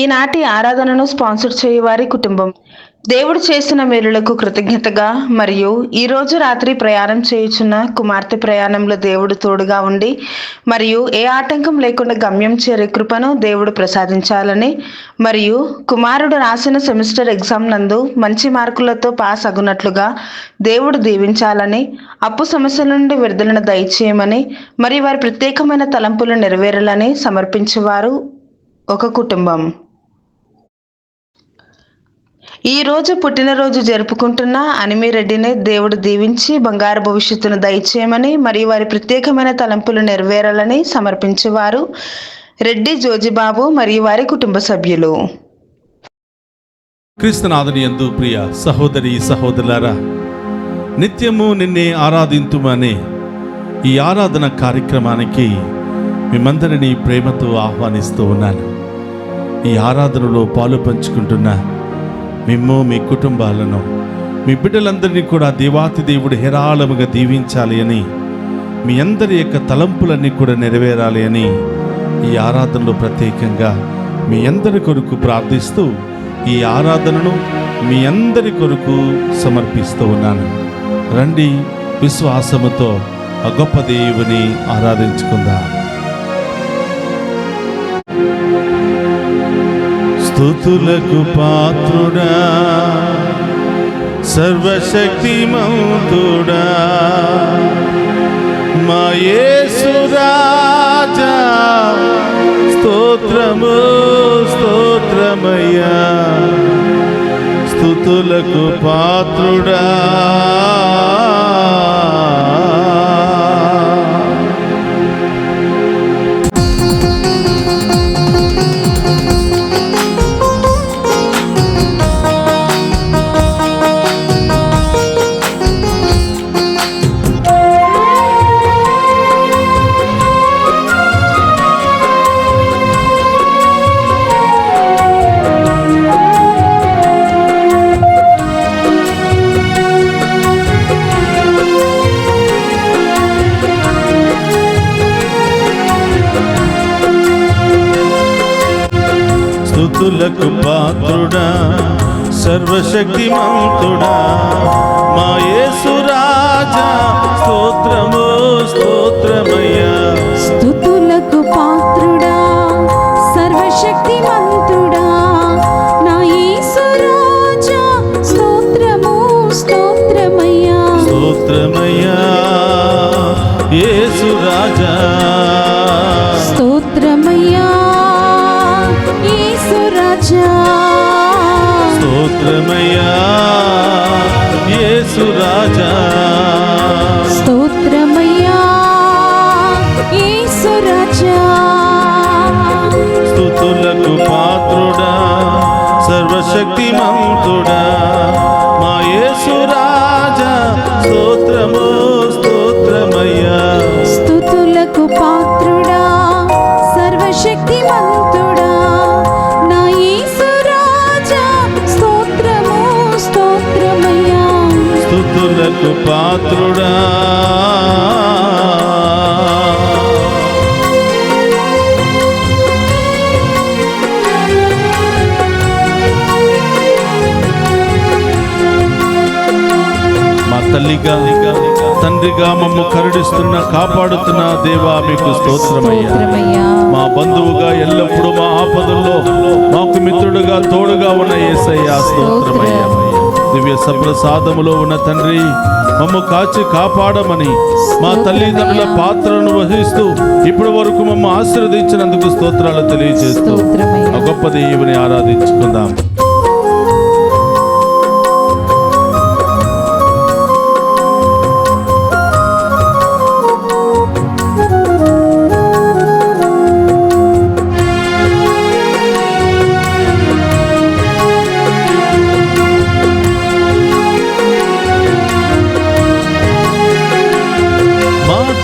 ఈనాటి ఆరాధనను స్పాన్సర్ చేయు వారి కుటుంబం. దేవుడు చేసిన మేలులకు కృతజ్ఞతగా మరియు ఈరోజు రాత్రి ప్రయాణం చేయుచున్న కుమార్తె ప్రయాణంలో దేవుడు తోడుగా ఉండి మరియు ఏ ఆటంకం లేకుండా గమ్యం చేరే కృపను దేవుడు ప్రసాదించాలని మరియు కుమారుడు రాసిన సెమిస్టర్ ఎగ్జామ్ నందు మంచి మార్కులతో పాస్ అగునట్లుగా దేవుడు దీవించాలని, అప్పు సమస్యల నుండి విడుదలను దయచేయమని మరియు వారి ప్రత్యేకమైన తలంపులు నెరవేరాలని సమర్పించేవారు ఒక కుటుంబం. ఈ రోజు పుట్టినరోజు జరుపుకుంటున్న అనిమిరెడ్డిని దేవుడు దీవించి బంగారు భవిష్యత్తును దయచేయమని మరియు వారి ప్రత్యేకమైన తలంపులు నెరవేరాలని సమర్పించేవారు రెడ్డి జోజిబాబు మరియు వారి కుటుంబ సభ్యులు. క్రీస్తునాథుని యందు ప్రియ సహోదరి సహోదరులారా, నిత్యము నిన్నే ఆరాధింతుమనే ఈ ఆరాధన కార్యక్రమానికి మిమ్మందరినీ ప్రేమతో ఆహ్వానిస్తూ ఉన్నాను. ఈ ఆరాధనలో పాలు పంచుకుంటున్న మిమ్ము, మీ కుటుంబాలను, మీ బిడ్డలందరినీ కూడా దేవాతి దేవుడు హేరాళముగా దీవించాలి అని, మీ అందరి యొక్క తలంపులన్నీ కూడా నెరవేరాలి అని ఈ ఆరాధనలో ప్రత్యేకంగా మీ అందరి కొరకు ప్రార్థిస్తూ ఈ ఆరాధనను మీ అందరి కొరకు సమర్పిస్తూ ఉన్నాను. రండి, విశ్వాసముతో ఆ గొప్ప దేవుని ఆరాధించుకుందాం. స్తుతులకు పాత్రుడా, సర్వశక్తిమంతుడా, మా యేసు రాజా, స్తోత్రము స్తోత్రమయ్యా. స్తుతులకు పాత్రుడా, స్తుతులకు పాత్రుడా, సర్వశక్తిమంతుడా, మా యేసు రాజా, స్తోత్రము స్తోత్రమయ్యా. స్తుతులకు పాత్రుడా, సర్వశక్తిమంతుడా, నా యేసు రాజా, స్తోత్రము స్తోత్రమయ్యా. స్తోత్రమయ్యా యేసు రాజా, స్తోత్రమయ్యా యేసు రాజా, స్తోత్రమయ్యా యేసు రాజా, స్తోత్రమయ్యా యేసు రాజా. స్తుతులకు పాత్రుడా, సర్వశక్తిమంతుడా, మా యేసు రాజా, స్తోత్రము స్తోత్రమయ్యా. స్తుతులకు పాత్రుడా, సర్వశక్తిమంతుడా, నా యేసు రాజా, స్తోత్రము స్తోత్రమయ్యా. స్తుతులకు పాత్రుడా, మా తల్లిగా తండ్రిగా మమ్ము కరుణిస్తున్న కాపాడుతున్న దేవా, మీకు స్తోత్రమయ్యా. మా బంధువుగా ఎల్లప్పుడూ మా ఆపదల్లో మాకు మిత్రుడుగా తోడుగా ఉన్న యేసయ్యా, స్తోత్రమయ్యా. దివ్య సప్రసాదములో ఉన్న తండ్రి, మమ్ము కాచి కాపాడమని మా తల్లిదండ్రుల పాత్రను వహిస్తూ ఇప్పటి వరకు మమ్ము ఆశీర్వదించినందుకు స్తోత్రాలు తెలియజేస్తూ ఆ గొప్ప దేవుని ఆరాధించుకుందాం.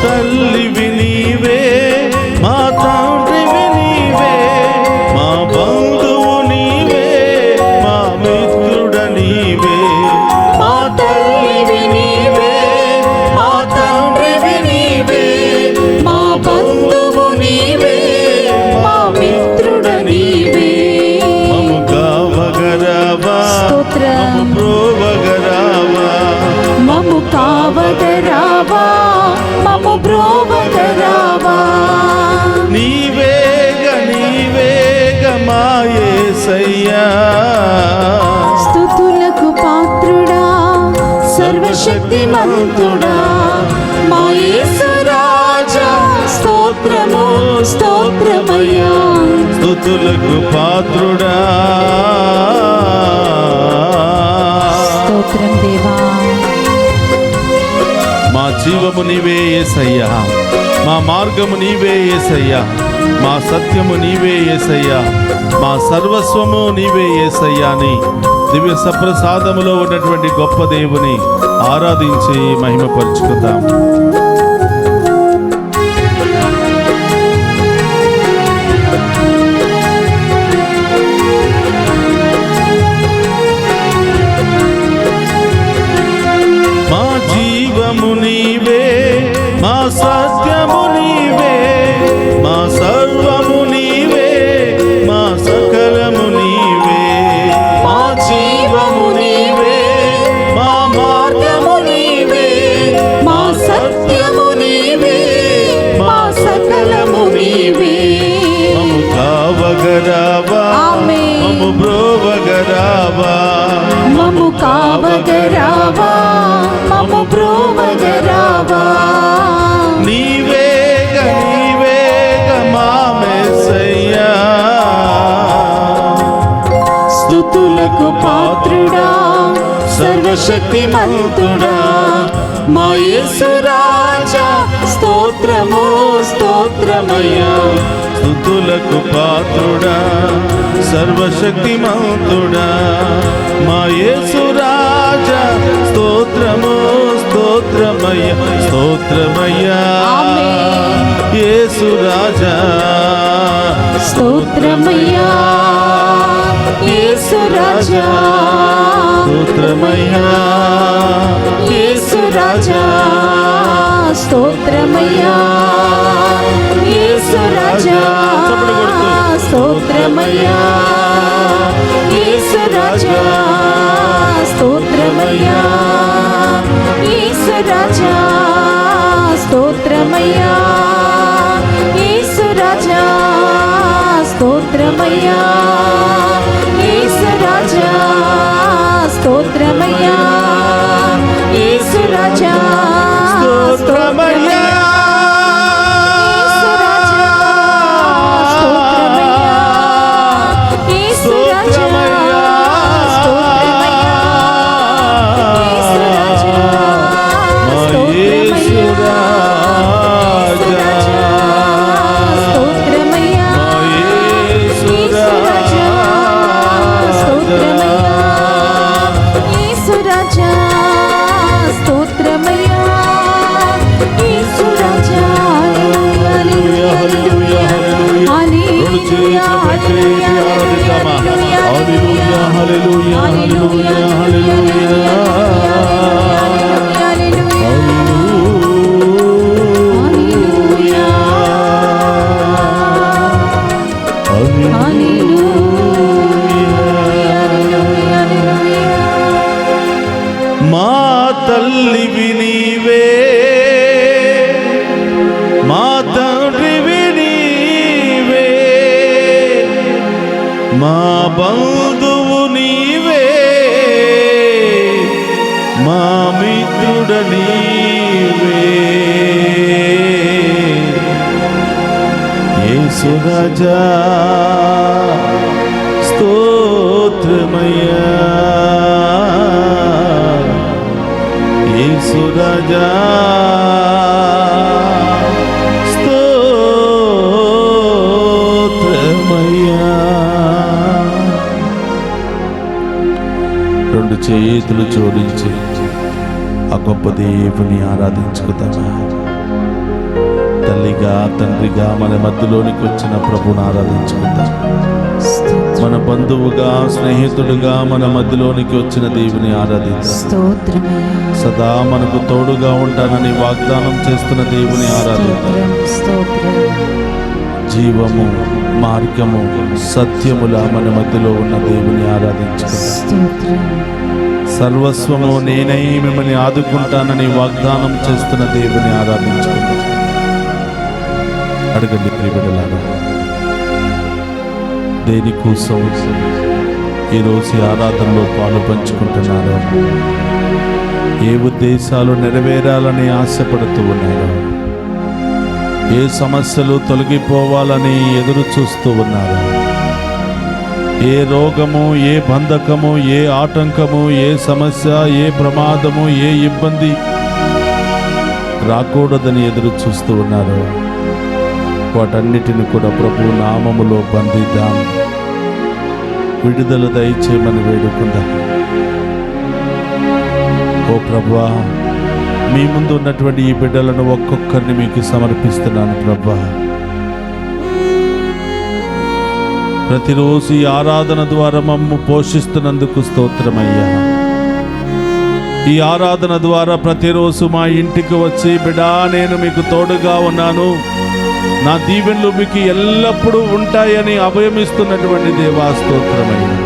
తల్లివి నీవే, మా తండ్రివి నీవే, మా బంధువు నీవే, సర్వశక్తిమంతుడా మా యేసు రాజా స్తోత్రము స్తోత్రమయ్యా స్తుతులకు పాత్రుడా స్తోత్రం దేవా మా జీవము నీవే యేసయ్యా మా మార్గము నీవే యేసయ్యా మా సత్యము నీవే యేసయ్యా మా సర్వస్వము నీవే యేసయ్యా అని దివ్య సప్రసాదములో ఉన్నటువంటి గొప్ప దేవుని ఆరాధించి మహిమపరుచుకుందాం. మా జీవము నీవే మా సత్యము నీవే మా సర్వము నీవే మా సకలము నీవే మా జీవము నీవే మా మార్గము నీవే మా సత్యము నీవే మా సకలము నీవే మము కావగరావా మము బ్రోవగరావా మము కావగరావా మము బ్రోవగరావా నీవేగ మా మెస్సయ్యా స్తుతులకు పాత్రుడా సర్వశక్తిమంతుడా మా యేసు రాజా స్తోత్రము స్తోత్రమయ్యా స్తుతులకు పాత్రుడా సర్వశక్తిమంతుడా మా యేసు రాజా స్తోత్రము స్తోత్రమయ్యా స్తోత్రమయ్యా యేసు రాజా స్తోత్రమయ్యా యేసు రాజా స్తోత్రమయ్యా యేసు రాజా స్తోత్రమయ్యా యేసు రాజా స్తోత్రమయ్యా యేసు రాజా స్తోత్రమయ్యా యేసు రాజా స్తోత్రమయ్యా యేసు రాజా స్తోత్రమయ్యా యేసు రాజా స్తోత్రమయ్యా యేసు రాజా స్తోత్రమయ్యా మా తల్లివి నీవే మా తండ్రివి నీవే మా బంధువు నీవే మా మిత్రుడ నీవే యేసు రాజా స్తోత్రమయ్యా యేసు రాజా స్తోత్రమయ్యా. రెండు చేతులు జోడించి ఆ గొప్ప దేవుని ఆరాధించుకుందామా. తల్లిగా తండ్రిగా మన మధ్యలోనికి వచ్చిన ప్రభుని ఆరాధించుకుందాం. మన బంధువుగా స్నేహితుడుగా మన మధ్యలోనికి వచ్చిన దేవుని ఆరాధిద్దాం. సదా మనకు తోడుగా ఉంటానని వాగ్దానం చేస్తున్న దేవుని ఆరాధిద్దాం. జీవము మార్గము సత్యముల మన మధ్యలో ఉన్న దేవుని ఆరాధించుకుందాం. సర్వస్వము నేనై మిమ్మల్ని ఆదుకుంటానని వాగ్దానం చేస్తున్న దేవుని ఆరాధించుకుందాం. అడగండి ప్రియబిడ్డలారా, దేనికోసం ఈరోజు ఆరాధనలో పాలు పంచుకుంటున్నారు? ఏ ఉద్దేశాలు నెరవేరాలని ఆశపడుతూ ఉన్నారు, ఏ సమస్యలు తొలగిపోవాలని ఎదురు చూస్తూ ఉన్నారు, ఏ రోగము, ఏ బంధకము, ఏ ఆటంకము, ఏ సమస్య, ఏ ప్రమాదము, ఏ ఇబ్బంది రాకూడదని ఎదురు చూస్తూ ఉన్నారు, వాటన్నిటిని కూడా ప్రభు నామములో బంధిద్దాం. విడుదల దయచేయమని వేడుకుందాం. ఓ ప్రభువా, మీ ముందు ఉన్నటువంటి ఈ బిడ్డలను ఒక్కొక్కరిని మీకు సమర్పిస్తున్నాను ప్రభువా. ప్రతిరోజు ఈ ఆరాధన ద్వారా మమ్ము పోషిస్తున్నందుకు స్తోత్రమయ్యా. ఈ ఆరాధన ద్వారా ప్రతిరోజు మా ఇంటికి వచ్చి, బిడ్డా నేను మీకు తోడుగా ఉన్నాను, నా దీవెనలు మీకు ఎల్లప్పుడూ ఉంటాయని అభయమిస్తున్నటువంటి దేవా స్తోత్రమయ్యా.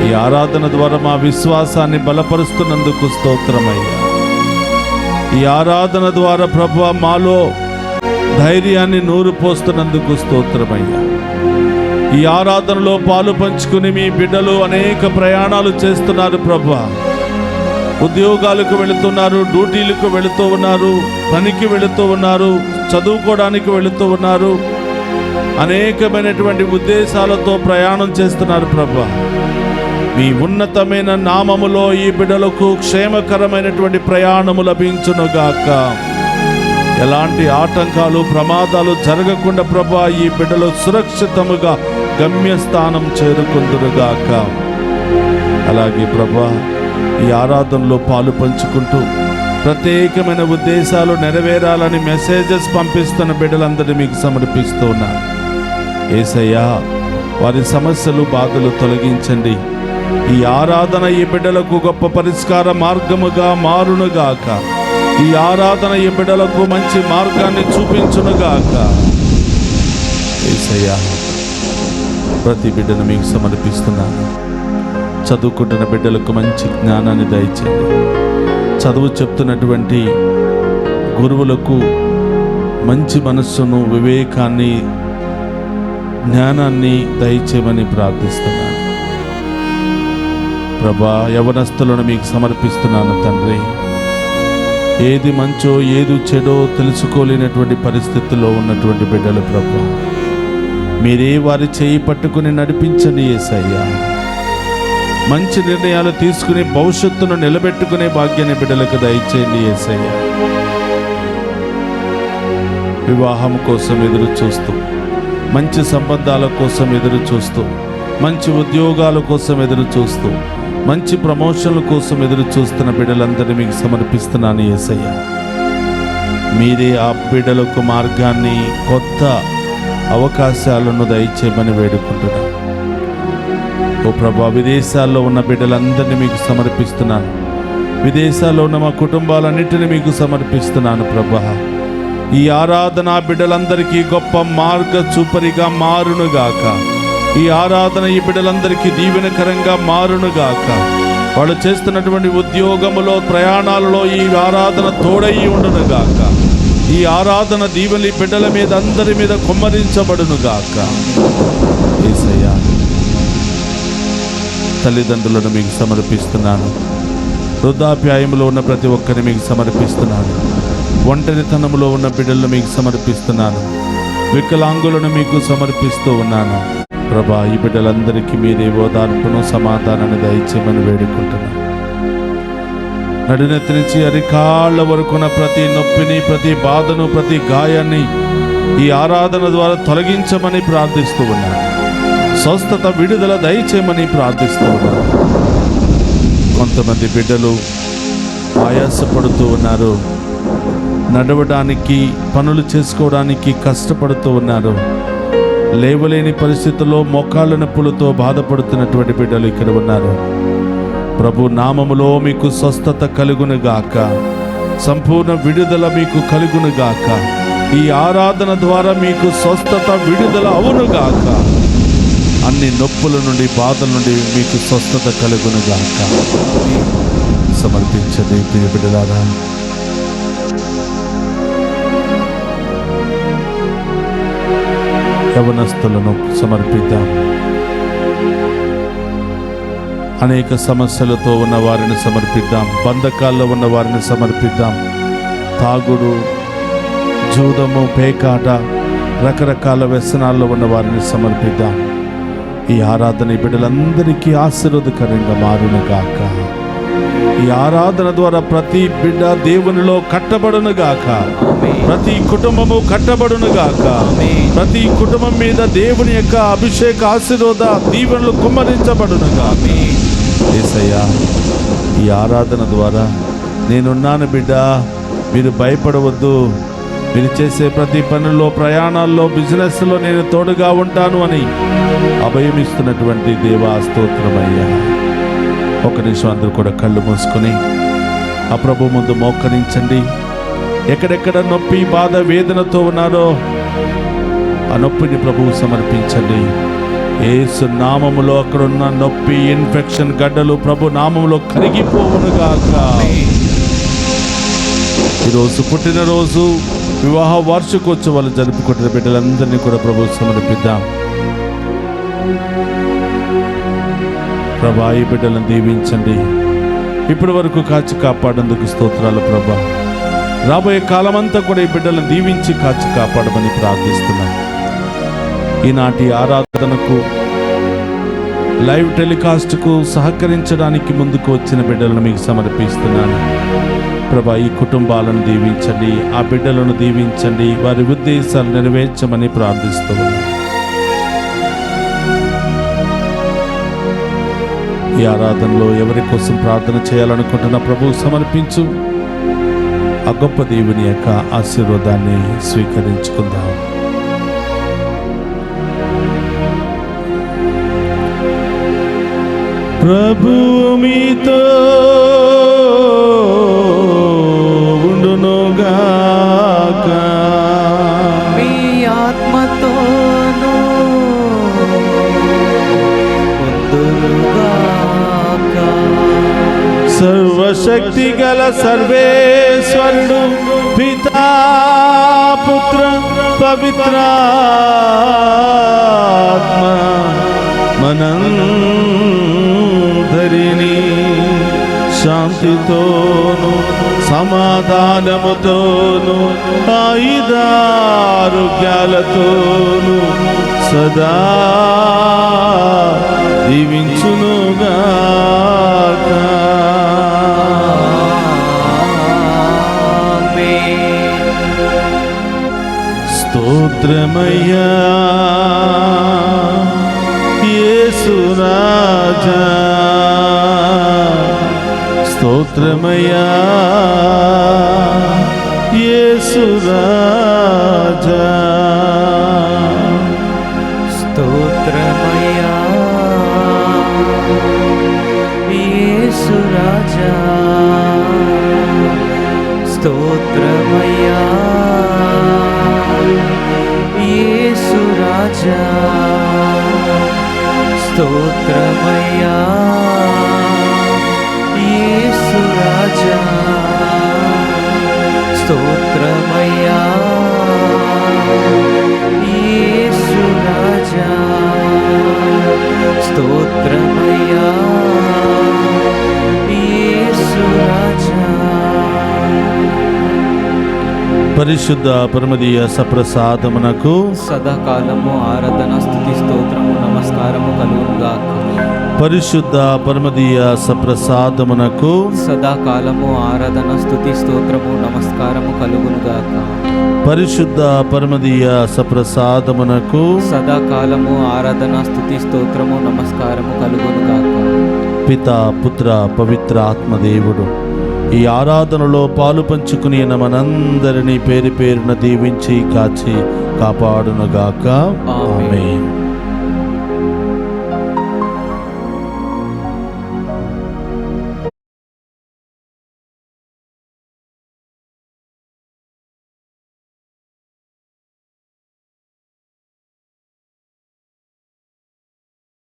ఈ ఆరాధన ద్వారా మా విశ్వాసాన్ని బలపరుస్తున్నందుకు స్తోత్రమయ్యా. ఈ ఆరాధన ద్వారా ప్రభువా మాలో ధైర్యాన్ని నూరు పోస్తున్నందుకు స్తోత్రమయ్యా. ఈ ఆరాధనలో పాలు పంచుకుని మీ బిడ్డలు అనేక ప్రయాణాలు చేస్తున్నారు ప్రభువా. ఉద్యోగాలకు వెళుతున్నారు, డ్యూటీలకు వెళుతూ ఉన్నారు, పనికి వెళుతూ ఉన్నారు, చదువుకోవడానికి వెళుతూ ఉన్నారు, అనేకమైనటువంటి ఉద్దేశాలతో ప్రయాణం చేస్తున్నారు ప్రభువా. మీ ఉన్నతమైన నామములో ఈ బిడ్డలకు క్షేమకరమైనటువంటి ప్రయాణము లభించునుగాక. ఎలాంటి ఆటంకాలు, ప్రమాదాలు జరగకుండా ప్రభువా ఈ బిడ్డలు సురక్షితముగా గమ్యస్థానం చేరుకుందురుగాక. అలాగే ప్రభువా ఈ ఆరాధనలో పాలు పంచుకుంటూ ప్రత్యేకమైన ఉద్దేశాలు నెరవేరాలని మెసేజెస్ పంపిస్తున్న బిడ్డలందరినీ మీకు సమర్పిస్తూ ఉన్నాను. యేసయ్యా, వారి సమస్యలు, బాధలు తొలగించండి. ఈ ఆరాధన ఈ బిడ్డలకు గొప్ప పరిష్కార మార్గముగా మారునుగాక. ఈ ఆరాధన ఈ బిడ్డలకు మంచి మార్గాన్ని చూపించునుగాక. యేసయ్యా, ప్రతి బిడ్డను మీకు సమర్పిస్తున్నాను. చదువుకుంటున్న బిడ్డలకు మంచి జ్ఞానాన్ని దయచేయండి. చదువు చెప్తున్నటువంటి గురువులకు మంచి మనస్సును, వివేకాన్ని, జ్ఞానాన్ని దయచేయమని ప్రార్థిస్తున్నాను. ప్రభా, యవనస్తులను మీకు సమర్పిస్తున్నాను తండ్రి. ఏది మంచో ఏది చెడో తెలుసుకోలేనటువంటి పరిస్థితుల్లో ఉన్నటువంటి బిడ్డలు ప్రభా, మీరే వారి చేయి పట్టుకుని నడిపించండి యేసయ్యా. మంచి నిర్ణయాలు తీసుకుని భవిష్యత్తును నిలబెట్టుకునే భాగ్యాన్ని బిడ్డలకు దయచేయండి యేసయ్యా. వివాహం కోసం ఎదురు చూస్తూ, మంచి సంబంధాల కోసం ఎదురు చూస్తూ, మంచి ఉద్యోగాల కోసం ఎదురు చూస్తూ, మంచి ప్రమోషన్ల కోసం ఎదురు చూస్తున్న బిడ్డలందరినీ మీకు సమర్పిస్తున్నాను యేసయ్యా. మీరే ఆ బిడ్డలకు మార్గాన్ని, కొత్త అవకాశాలను దయచేయమని వేడుకుంటున్నాను. ఓ ప్రభా, విదేశాల్లో ఉన్న బిడ్డలందరినీ మీకు సమర్పిస్తున్నాను. విదేశాల్లో ఉన్న మా కుటుంబాలన్నిటిని మీకు సమర్పిస్తున్నాను ప్రభా. ఈ ఆరాధన బిడ్డలందరికీ గొప్ప మార్గ చూపరిగా మారునుగాక. ఈ ఆరాధన ఈ బిడ్డలందరికీ దీవెనకరంగా మారునుగాక. వాళ్ళు చేస్తున్నటువంటి ఉద్యోగములో, ప్రయాణాలలో ఈ ఆరాధన తోడయి ఉండునుగాక. ఈ ఆరాధన దీవెనలు ఈ బిడ్డల మీద, అందరి మీద కుమ్మరించబడునుగాక. యేసయ్యా, తల్లిదండ్రులను మీకు సమర్పిస్తున్నాను. వృద్ధాప్యాయంలో ఉన్న ప్రతి ఒక్కరిని మీకు సమర్పిస్తున్నాను. ఒంటరితనంలో ఉన్న బిడ్డలను మీకు సమర్పిస్తున్నాను. వికలాంగులను మీకు సమర్పిస్తూ ఉన్నాను ప్రభా. ఈ బిడ్డలందరికీ మీరే ఓదార్పును, సమాధానాన్ని దయచేయమని వేడుకుంటున్నాను. నడునెత్తి నుంచి అరికాళ్ళ వరకున్న ప్రతి నొప్పిని, ప్రతి బాధను, ప్రతి గాయాన్ని ఈ ఆరాధన ద్వారా తొలగించమని ప్రార్థిస్తూ ఉన్నాను. స్వస్థత, విడుదల దయచేయమని ప్రార్థిస్తూ ఉన్నాను. కొంతమంది బిడ్డలు ఆయాసపడుతూ ఉన్నారు, నడవడానికి, పనులు చేసుకోవడానికి కష్టపడుతూ ఉన్నారు. లేవలేని పరిస్థితుల్లో మోకాళ్ళ నొప్పులతో బాధపడుతున్నటువంటి బిడ్డలు ఇక్కడ ఉన్నారు. ప్రభు నామములో మీకు స్వస్థత కలుగునుగాక, సంపూర్ణ విడుదల మీకు కలుగునుగాక. ఈ ఆరాధన ద్వారా మీకు స్వస్థత, విడుదల అవునుగాక. అన్ని నొప్పుల నుండి, బాధల నుండి మీకు స్వస్థత కలుగునుగాక. సమర్పించండి ప్రియ బిడ్డలారా. యవనస్తులను సమర్పిద్దాం. అనేక సమస్యలతో ఉన్న వారిని సమర్పిద్దాం. బంధకాల్లో ఉన్న వారిని సమర్పిద్దాం. తాగుడు, జూదము, పేకాట, రకరకాల వ్యసనాల్లో ఉన్న వారిని సమర్పిద్దాం. ఈ ఆరాధన ఈ బిడ్డలందరికీ ఆశీర్వాదకరంగా మారునుగాక. ఈ ఆరాధన ద్వారా ప్రతి బిడ్డ దేవునిలో కట్టబడునుగాక. ప్రతి కుటుంబము కట్టబడునుగాక. ప్రతి కుటుంబం మీద దేవుని యొక్క అభిషేక ఆశీర్వాద దీవెనలు కుమ్మరించబడునుగాక. యేసయ్యా, ఈ ఆరాధన ద్వారా నేనున్నాను బిడ్డ, మీరు భయపడవద్దు, మీరు చేసే ప్రతి పనుల్లో, ప్రయాణాల్లో, బిజినెస్లో నేను తోడుగా ఉంటాను అని అభయమిస్తున్నటువంటి దేవా స్తోత్రమయ్యా. ఒక నిమిషం అందరూ కూడా కళ్ళు మూసుకొని ఆ ప్రభు ముందు మోకరించండి. ఎక్కడెక్కడ నొప్పి, బాధ, వేదనతో ఉన్నారో ఆ నొప్పిని ప్రభువు సమర్పించండి. యేసు నామములో అక్కడున్న నొప్పి, ఇన్ఫెక్షన్ గడ్డలు ప్రభు నామములో కరిగిపోవునుగాక. ఈరోజు పుట్టినరోజు, వివాహ వార్షికోత్సవాలు జరుపుకుంటున్న బిడ్డలందరినీ కూడా ప్రభు సమర్పిద్దాం. ప్రభా, ఈ బిడ్డలను దీవించండి. ఇప్పటి వరకు కాచి కాపాడేందుకు స్తోత్రాలు ప్రభా. రాబోయే కాలమంతా కూడా ఈ బిడ్డలను దీవించి కాచి కాపాడమని ప్రార్థిస్తున్నాం. ఈనాటి ఆరాధనకు, లైవ్ టెలికాస్ట్కు సహకరించడానికి ముందుకు వచ్చిన బిడ్డలను మీకు సమర్పిస్తున్నాను ప్రభా. ఈ కుటుంబాలను దీవించండి, ఆ బిడ్డలను దీవించండి, వారి ఉద్దేశాలు నెరవేర్చమని ప్రార్థిస్తున్నాను. ఈ ఆరాధనలో ఎవరి కోసం ప్రార్థన చేయాలనుకుంటున్న ప్రభువు సమర్పించు. ఆ గొప్ప దేవుని యొక్క ఆశీర్వాదాన్ని స్వీకరించుకుందాం. ప్రభు మీతో ఉండునుగాక. మీ ఆత్మతోనూ ఉండునుగాక. సర్వశక్తి గల సర్వేశ్వరుడు పితా, పుత్ర, పవిత్రాత్మ మనందరినీ శాంతితోను, సమాధానముతోను, ఆయుధారోగ్యాలతోను సదా దీవించునుగాక. స్తోత్రమయ్యా యేసు రాజా, స్తోత్రమయ్యా యేసు రాజా, స్తోత్రమయ్యా యేసు రాజా, స్తోత్రమయ్యా యేసు రాజా, స్తోత్రమయ్యా యేసు రాజా, స్తోత్రమయ్యా యేసు రాజా, స్తోత్రమయ్యా యేసు రాజా. పరిశుద్ధ పరమదీయ సప్రసాదమునకు సదాకాలము ఆరాధన, స్తుతి, స్తోత్రము, నమస్కారము కలుగునుగాక. పరిశుద్ధ పరమదీయ సప్రసాదమునకు సదాకాలము ఆరాధన, స్తుతి, స్తోత్రము, నమస్కారము కలుగునుగాక. పరిశుద్ధ పరమదీయ సప్రసాదమునకు సదాకాలము ఆరాధన, స్తుతి, స్తోత్రము, నమస్కారము కలుగునుగాక. పితా, పుత్ర, పవిత్ర ఆత్మదేవుడు ఈ ఆరాధనలో పాలు పంచుకుని మనందరినీ పేరు పేరున దీవించి కాచి కాపాడునుగాక. ఆమేన్.